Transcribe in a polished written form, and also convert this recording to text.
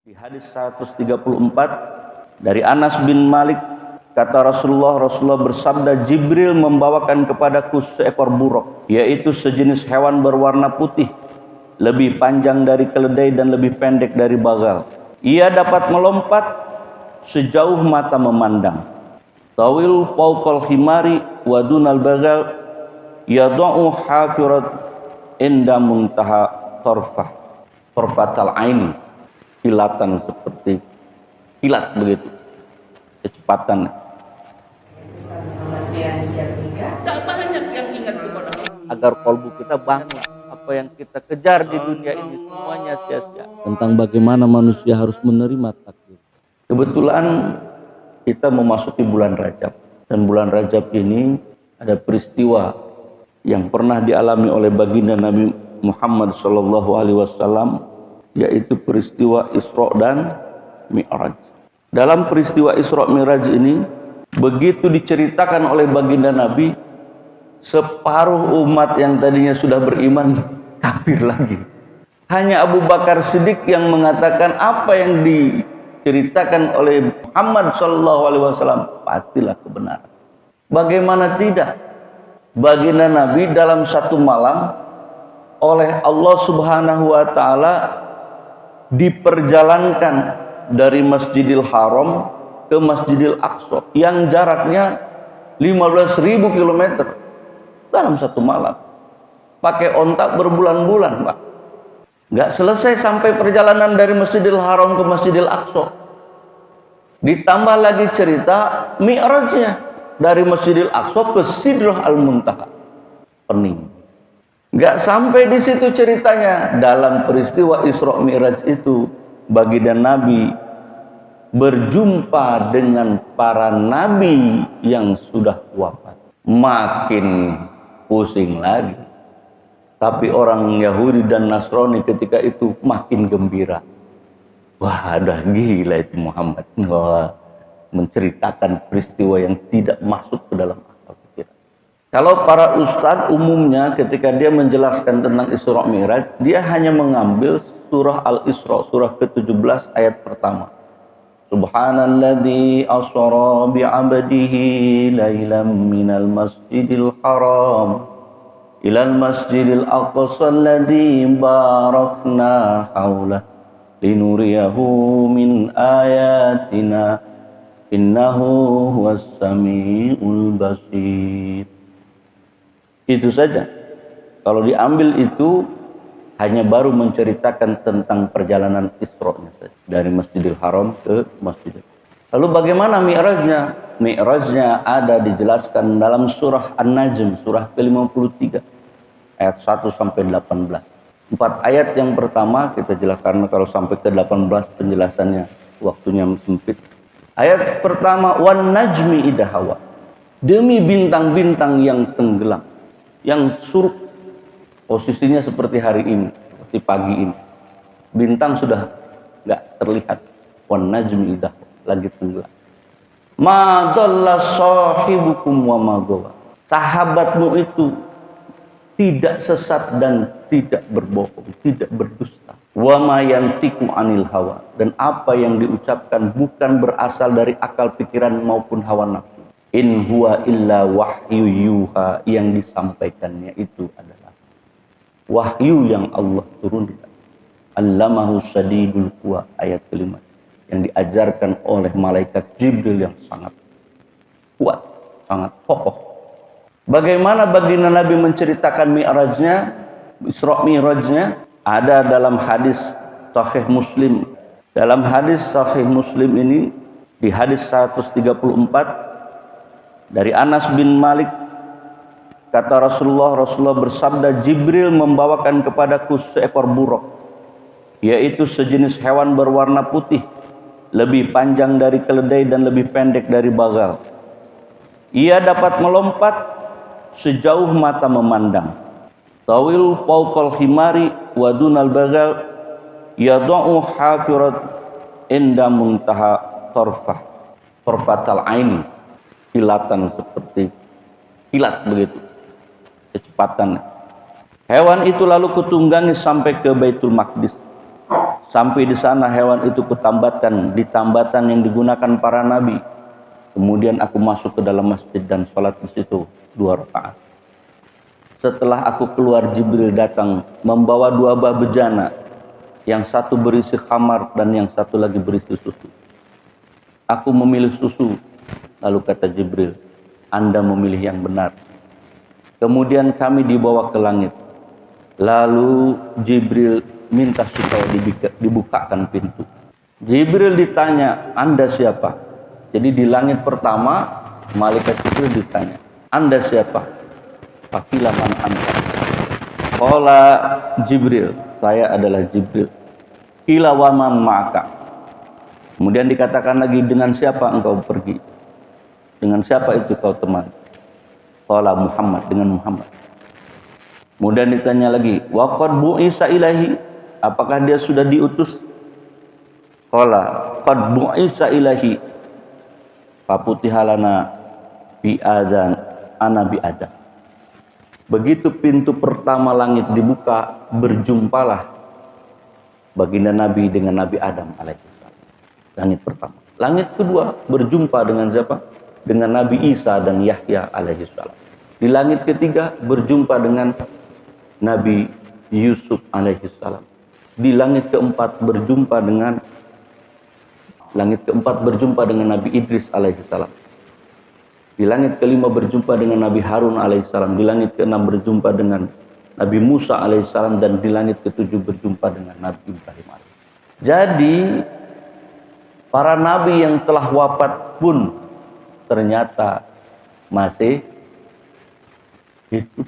Di hadis 134 dari Anas bin Malik, kata Rasulullah bersabda, Jibril membawakan kepadaku seekor buruk, yaitu sejenis hewan berwarna putih, lebih panjang dari keledai dan lebih pendek dari bagal. Ia dapat melompat sejauh mata memandang. Tawil fawqal himari wa dunal bagal yadau hafirat inda muntaha torfatal aini. Kilatan seperti kilat begitu kecepatannya. Tak banyak yang ingat kepada Allah. Agar kalbu kita bangun, apa yang kita kejar di dunia ini semuanya sia-sia. Tentang bagaimana manusia harus menerima takdir. Kebetulan kita memasuki bulan Rajab, dan bulan Rajab ini ada peristiwa yang pernah dialami oleh baginda Nabi Muhammad SAW, yaitu peristiwa Isra dan Mi'raj. Dalam peristiwa Isra Mi'raj ini, begitu diceritakan oleh baginda Nabi, separuh umat yang tadinya sudah beriman kafir lagi. Hanya Abu Bakar Siddiq yang mengatakan apa yang diceritakan oleh Muhammad SAW pastilah kebenaran. Bagaimana tidak? Baginda Nabi dalam satu malam oleh Allah Subhanahu wa Ta'ala diperjalankan dari Masjidil Haram ke Masjidil Aqsa yang jaraknya 15.000 km dalam satu malam. Pakai ontak berbulan-bulan, Pak. Nggak selesai sampai perjalanan dari Masjidil Haram ke Masjidil Aqsa. Ditambah lagi cerita Mi'rajnya dari Masjidil Aqsa ke Sidrah Al-Muntaha, pening. Nggak sampai di situ ceritanya. Dalam peristiwa Isra Mi'raj itu, baginda Nabi berjumpa dengan para nabi yang sudah wafat. Makin pusing lagi. Tapi orang Yahudi dan Nasrani ketika itu makin gembira. Wah, udah gila itu Muhammad. Wah, menceritakan peristiwa yang tidak masuk ke dalam akal pikiran. Kalau para ustadz umumnya ketika dia menjelaskan tentang Isra Mi'raj, dia hanya mengambil surah Al-Isra, surah ke-17 ayat pertama. Subhanalladzi asra bi'abdihi lailam minal masjidil haram ilal masjidil aqsa alladzi barakna haulah linuriyahu min ayatina innahu huwas samiul basir. Itu saja. Kalau diambil itu hanya baru menceritakan tentang perjalanan Isra-nya saja, dari Masjidil Haram ke Masjidil. Lalu bagaimana Mi'rajnya? Mi'rajnya ada dijelaskan dalam surah An-Najm, surah ke-53 ayat 1 sampai 18. 4 ayat yang pertama kita jelaskan, kalau sampai ke 18 penjelasannya waktunya sempit. Ayat pertama, wan najmi idha hawa, demi bintang-bintang yang tenggelam, yang surut, posisinya seperti hari ini, seperti pagi ini. Bintang sudah nggak terlihat. Wan najmi idha hawa, lagi tenggelam. Ma dhalla sahibukum wa ma gawa, sahabatmu itu tidak sesat dan tidak berbohong, tidak berdusta. Wa ma yantiqu anil hawa, dan apa yang diucapkan bukan berasal dari akal pikiran maupun hawa nafsu. In huwa illa wahyu yuha, yang disampaikannya itu adalah wahyu yang Allah turunkan. Allamahu sadidul quwa, ayat kelima, yang diajarkan oleh malaikat Jibril yang sangat kuat, sangat kokoh. Bagaimana baginda Nabi menceritakan Mi'rajnya, Isra Mi'rajnya? Ada dalam hadis Sahih Muslim. Dalam hadis Sahih Muslim ini, di hadis 134 dari Anas bin Malik, kata Rasulullah bersabda, Jibril membawakan kepadaku seekor buruk, yaitu sejenis hewan berwarna putih, lebih panjang dari keledai dan lebih pendek dari bagal. Ia dapat melompat sejauh mata memandang. Tawil fawqal himari wa dunal bagal yadau hafirat inda muntaha torfatal aini. Kilatan seperti kilat begitu kecepatannya. Hewan itu lalu kutunggangi sampai ke Baitul Maqdis. Sampai di sana hewan itu kutambatkan di tambatan yang digunakan para nabi. Kemudian aku masuk ke dalam masjid dan sholat di situ 2 rakaat. Setelah aku keluar, Jibril datang membawa 2 buah bejana. Yang satu berisi khamar dan yang satu lagi berisi susu. Aku memilih susu. Lalu kata Jibril, Anda memilih yang benar. Kemudian kami dibawa ke langit. Lalu Jibril minta supaya dibukakan pintu. Jibril ditanya, Anda siapa? Jadi di langit pertama, malaikat Jibril ditanya, Anda siapa? Fakila man anta. Qala Jibril, saya adalah Jibril. Qila wa man ma'aka. Kemudian dikatakan lagi, dengan siapa engkau pergi? Dengan siapa itu kau teman? Qala Muhammad, dengan Muhammad. Kemudian ditanya lagi, wa qad bu'isa ilahi, apakah dia sudah diutus? Qala qad bu'isa ilahi paputihalana bi adzan ana bi adzan. Begitu pintu pertama langit dibuka, berjumpalah baginda Nabi dengan Nabi Adam alaihissalam. Langit pertama. Langit kedua berjumpa dengan siapa? Dengan Nabi Isa dan Yahya alaihissalam. Di langit ketiga berjumpa dengan Nabi Yusuf alaihissalam. Di langit keempat berjumpa dengan Nabi Idris alaihissalam. Di langit kelima berjumpa dengan Nabi Harun alaihissalam. Di langit keenam berjumpa dengan Nabi Musa alaihissalam. Dan di langit ketujuh berjumpa dengan Nabi Ibrahim alaihissalam. Jadi para nabi yang telah wafat pun ternyata masih hidup.